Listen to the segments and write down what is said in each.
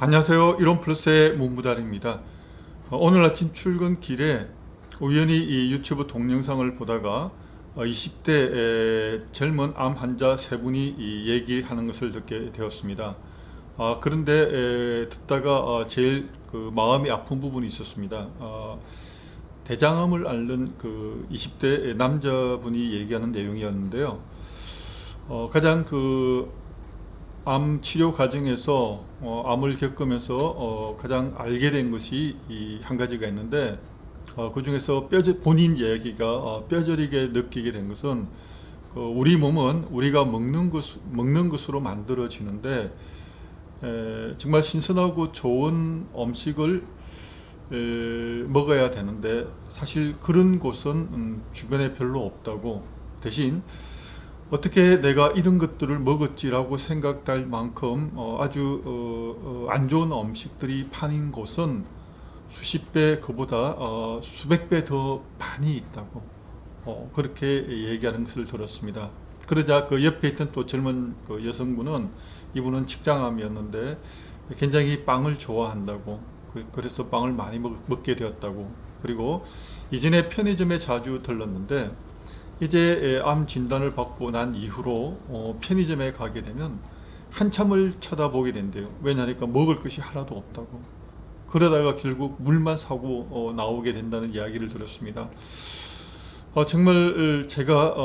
안녕하세요. 이론플러스의 문무달입니다. 오늘 아침 출근길에 우연히 이 유튜브 동영상을 보다가 20대 젊은 암 환자 세 분이 얘기하는 것을 듣게 되었습니다. 그런데 듣다가 제일 그 마음이 아픈 부분이 있었습니다. 대장암을 앓는 그 20대 남자분이 얘기하는 내용이었는데요. 가장 그 암 치료 과정에서 암을 겪으면서 가장 알게 된 것이 한 가지가 있는데, 그 중에서 본인 이야기가 뼈저리게 느끼게 된 것은 우리 몸은 우리가 먹는 것으로 만들어지는데, 정말 신선하고 좋은 음식을 먹어야 되는데 사실 그런 곳은 주변에 별로 없다고, 대신 어떻게 내가 이런 것들을 먹었지라고 생각될 만큼 아주 안 좋은 음식들이 파는 곳은 수십 배, 그보다 수백 배 더 많이 있다고 그렇게 얘기하는 것을 들었습니다. 그러자 그 옆에 있던 또 젊은 그 여성분은, 이분은 직장암이었는데 굉장히 빵을 좋아한다고, 그래서 빵을 많이 먹게 되었다고, 그리고 이전에 편의점에 자주 들렀는데 이제 암 진단을 받고 난 이후로 편의점에 가게 되면 한참을 쳐다보게 된대요. 왜냐니까 먹을 것이 하나도 없다고. 그러다가 결국 물만 사고 나오게 된다는 이야기를 들었습니다. 정말 제가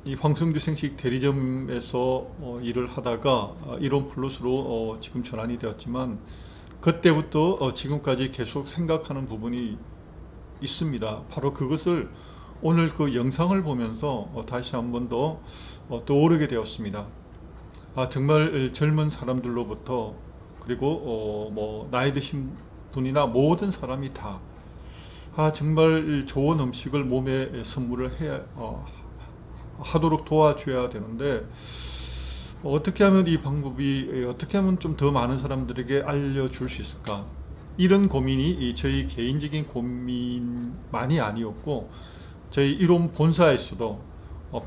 이 황성주 생식 대리점에서 일을 하다가 이론 플러스로 지금 전환이 되었지만, 그때부터 지금까지 계속 생각하는 부분이 있습니다. 바로 그것을 오늘 그 영상을 보면서 다시 한 번 더 떠오르게 되었습니다. 정말 젊은 사람들로부터, 그리고 뭐 나이 드신 분이나 모든 사람이 다 정말 좋은 음식을 몸에 선물을 하도록 도와줘야 되는데, 어떻게 하면 이 방법이 어떻게 하면 좀 더 많은 사람들에게 알려줄 수 있을까? 이런 고민이 저희 개인적인 고민만이 아니었고, 저희 이론 본사에서도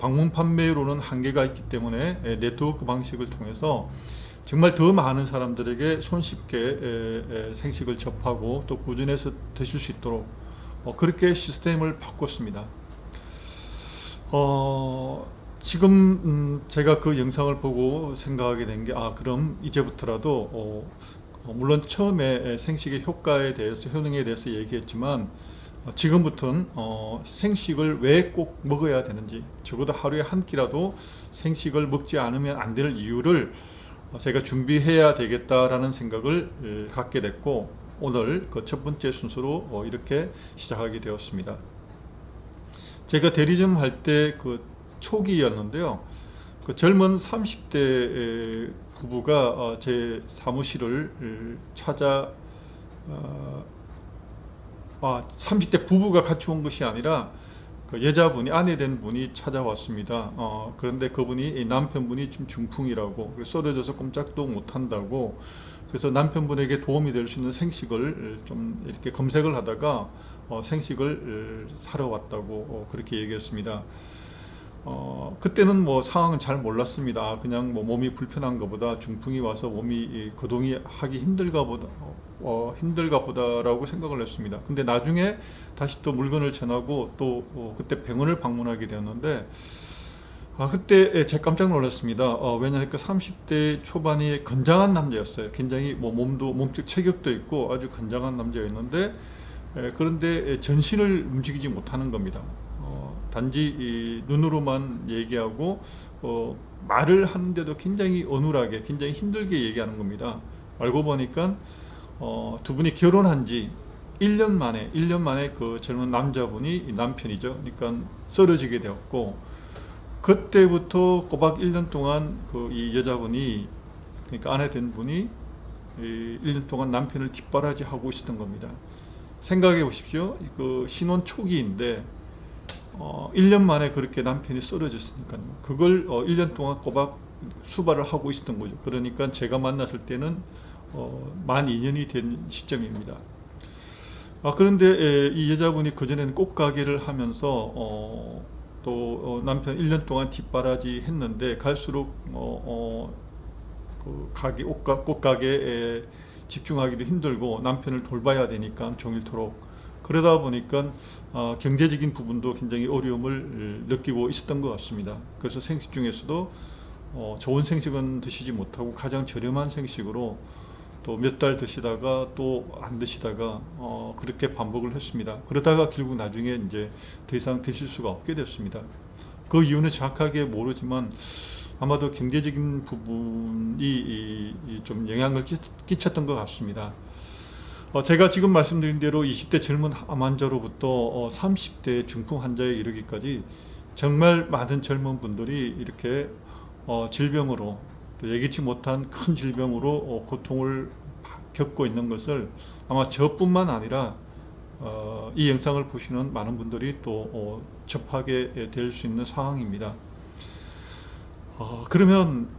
방문 판매로는 한계가 있기 때문에 네트워크 방식을 통해서 정말 더 많은 사람들에게 손쉽게 생식을 접하고 또 꾸준해서 드실 수 있도록 그렇게 시스템을 바꿨습니다. 지금 제가 그 영상을 보고 생각하게 된 게, 그럼 이제부터라도 물론 처음에 생식의 효과에 대해서, 효능에 대해서 얘기했지만, 지금부터는 생식을 왜 꼭 먹어야 되는지, 적어도 하루에 한 끼라도 생식을 먹지 않으면 안 될 이유를 제가 준비해야 되겠다라는 생각을 갖게 됐고, 오늘 그 첫 번째 순서로 이렇게 시작하게 되었습니다. 제가 대리점 할 때 그 초기였는데요. 그 젊은 30대 부부가 제 사무실을 찾아 30대 부부가 같이 온 것이 아니라 그 여자분이, 아내 된 분이 찾아왔습니다. 그런데 그분이, 남편분이 좀 중풍이라고, 쓰러져서 꼼짝도 못한다고, 그래서 남편분에게 도움이 될 수 있는 생식을 좀 이렇게 검색을 하다가 생식을 사러 왔다고 그렇게 얘기했습니다. 그때는 뭐 상황은 잘 몰랐습니다. 그냥 뭐 몸이 불편한 것보다, 중풍이 와서 몸이 거동이 하기 힘들가 보다라고 생각을 했습니다. 근데 나중에 다시 또 물건을 전하고 또 그때 병원을 방문하게 되었는데, 그때 제가 깜짝 놀랐습니다. 왜냐하니까 30대 초반의 건장한 남자였어요. 굉장히 뭐 몸쪽 체격도 있고 아주 건장한 남자였는데, 그런데 전신을 움직이지 못하는 겁니다. 단지 눈으로만 얘기하고 말을 하는데도 굉장히 어눌하게, 굉장히 힘들게 얘기하는 겁니다. 알고 보니까 두 분이 결혼한 지 1년 만에 그 젊은 남자분이 남편이죠. 그러니까 쓰러지게 되었고, 그때부터 꼬박 1년 동안 그 이 여자분이, 그러니까 아내 된 분이 1년 동안 남편을 뒷바라지하고 있었던 겁니다. 생각해 보십시오. 그 신혼 초기인데 1년 만에 그렇게 남편이 쓰러졌으니까 그걸 1년 동안 꼬박 수발을 하고 있었던 거죠. 그러니까 제가 만났을 때는 만 2년이 된 시점입니다. 그런데 이 여자분이 그전에는 꽃가게를 하면서 또 남편 1년 동안 뒷바라지 했는데, 갈수록 그 가게 꽃가게에 집중하기도 힘들고 남편을 돌봐야 되니까 종일토록 그러다 보니까 경제적인 부분도 굉장히 어려움을 느끼고 있었던 것 같습니다. 그래서 생식 중에서도 좋은 생식은 드시지 못하고 가장 저렴한 생식으로 또 몇 달 드시다가 또 안 드시다가 그렇게 반복을 했습니다. 그러다가 결국 나중에 이제 더 이상 드실 수가 없게 됐습니다. 그 이유는 정확하게 모르지만 아마도 경제적인 부분이 좀 영향을 끼쳤던 것 같습니다. 제가 지금 말씀드린 대로 20대 젊은 암 환자로부터 30대 중풍 환자에 이르기까지 정말 많은 젊은 분들이 이렇게 질병으로 또 예기치 못한 큰 질병으로 고통을 겪고 있는 것을 아마 저뿐만 아니라 이 영상을 보시는 많은 분들이 또 접하게 될 수 있는 상황입니다. 그러면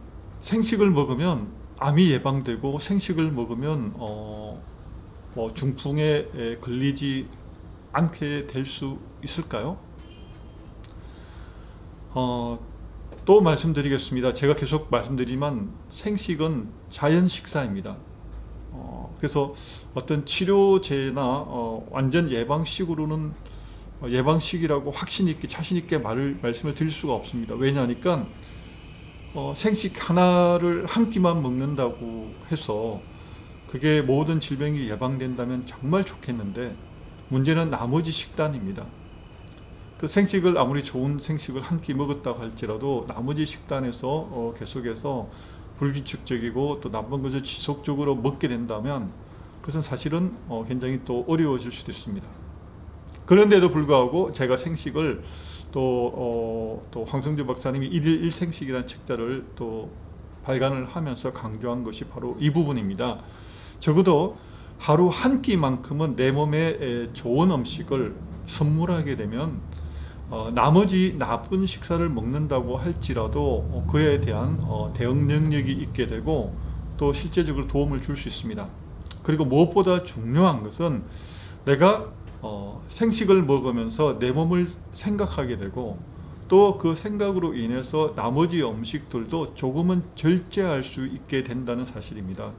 생식을 먹으면 암이 예방되고 생식을 먹으면 중풍에 걸리지 않게 될 수 있을까요? 또 말씀드리겠습니다. 제가 계속 말씀드리지만 생식은 자연 식사입니다. 그래서 어떤 치료제나 완전 예방식으로는 예방식이라고 확신 있게 자신 있게 말씀을 드릴 수가 없습니다. 왜냐하니까 생식 하나를 한 끼만 먹는다고 해서 그게 모든 질병이 예방된다면 정말 좋겠는데 문제는 나머지 식단입니다. 그 생식을 아무리 좋은 생식을 한 끼 먹었다고 할지라도 나머지 식단에서 계속해서 불규칙적이고 또 나쁜 것을 지속적으로 먹게 된다면 그것은 사실은 굉장히 또 어려워질 수도 있습니다. 그런데도 불구하고 제가 생식을 또 황성주 박사님이 1일 1생식이라는 책자를 또 발간을 하면서 강조한 것이 바로 이 부분입니다. 적어도 하루 한 끼만큼은 내 몸에 좋은 음식을 선물하게 되면 나머지 나쁜 식사를 먹는다고 할지라도 그에 대한 대응 능력이 있게 되고 또 실제적으로 도움을 줄 수 있습니다. 그리고 무엇보다 중요한 것은 내가 생식을 먹으면서 내 몸을 생각하게 되고 또 그 생각으로 인해서 나머지 음식들도 조금은 절제할 수 있게 된다는 사실입니다.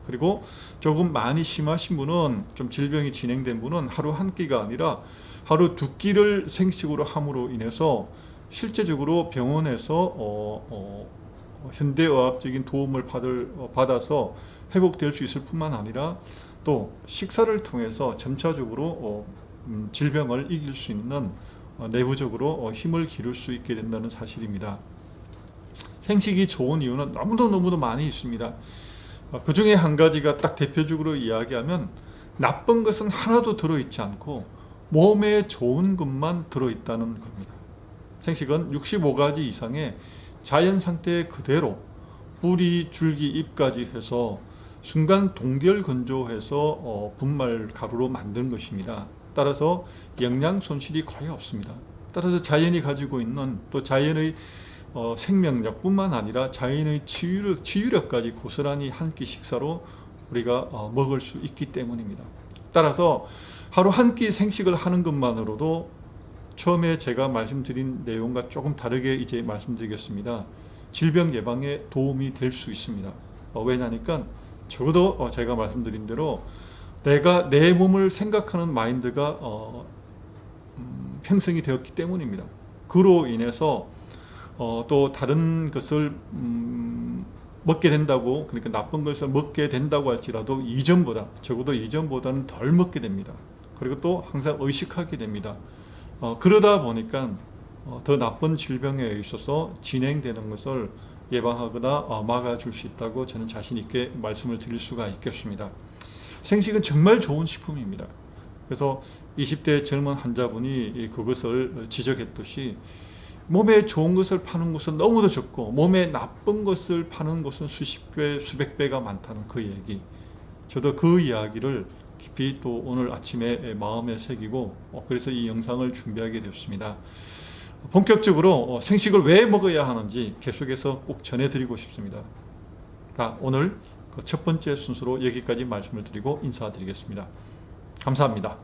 그리고 조금 많이 심하신 분은 좀 질병이 진행된 분은 하루 한 끼가 아니라 하루 두 끼를 생식으로 함으로 인해서 실제적으로 병원에서 현대의학적인 도움을 받아서 회복될 수 있을 뿐만 아니라 또 식사를 통해서 점차적으로 질병을 이길 수 있는 내부적으로 힘을 기를 수 있게 된다는 사실입니다. 생식이 좋은 이유는 너무도 많이 있습니다. 그 중에 한 가지가 딱 대표적으로 이야기하면 나쁜 것은 하나도 들어있지 않고 몸에 좋은 것만 들어있다는 겁니다. 생식은 65가지 이상의 자연 상태 그대로 뿌리, 줄기, 잎까지 해서 순간 동결 건조해서 분말 가루로 만든 것입니다. 따라서 영양 손실이 거의 없습니다. 따라서 자연이 가지고 있는 또 자연의 생명력뿐만 아니라 자연의 치유력까지 고스란히 한 끼 식사로 우리가 먹을 수 있기 때문입니다. 따라서 하루 한 끼 생식을 하는 것만으로도 처음에 제가 말씀드린 내용과 조금 다르게 이제 말씀드리겠습니다. 질병 예방에 도움이 될 수 있습니다. 왜냐니까 적어도 제가 말씀드린 대로 내가 내 몸을 생각하는 마인드가 형성이 되었기 때문입니다. 그로 인해서 또 다른 것을 먹게 된다고, 그러니까 나쁜 것을 먹게 된다고 할지라도 이전보다, 적어도 이전보다는 덜 먹게 됩니다. 그리고 또 항상 의식하게 됩니다. 그러다 보니까 더 나쁜 질병에 있어서 진행되는 것을 예방하거나 막아줄 수 있다고 저는 자신 있게 말씀을 드릴 수가 있겠습니다. 생식은 정말 좋은 식품입니다. 그래서 20대 젊은 환자분이 그것을 지적했듯이 몸에 좋은 것을 파는 곳은 너무도 적고 몸에 나쁜 것을 파는 곳은 수십 배, 수백 배가 많다는 그 얘기. 저도 그 이야기를 깊이 또 오늘 아침에 마음에 새기고 그래서 이 영상을 준비하게 되었습니다. 본격적으로 생식을 왜 먹어야 하는지 계속해서 꼭 전해드리고 싶습니다. 자, 오늘 그 첫 번째 순서로 여기까지 말씀을 드리고 인사드리겠습니다. 감사합니다.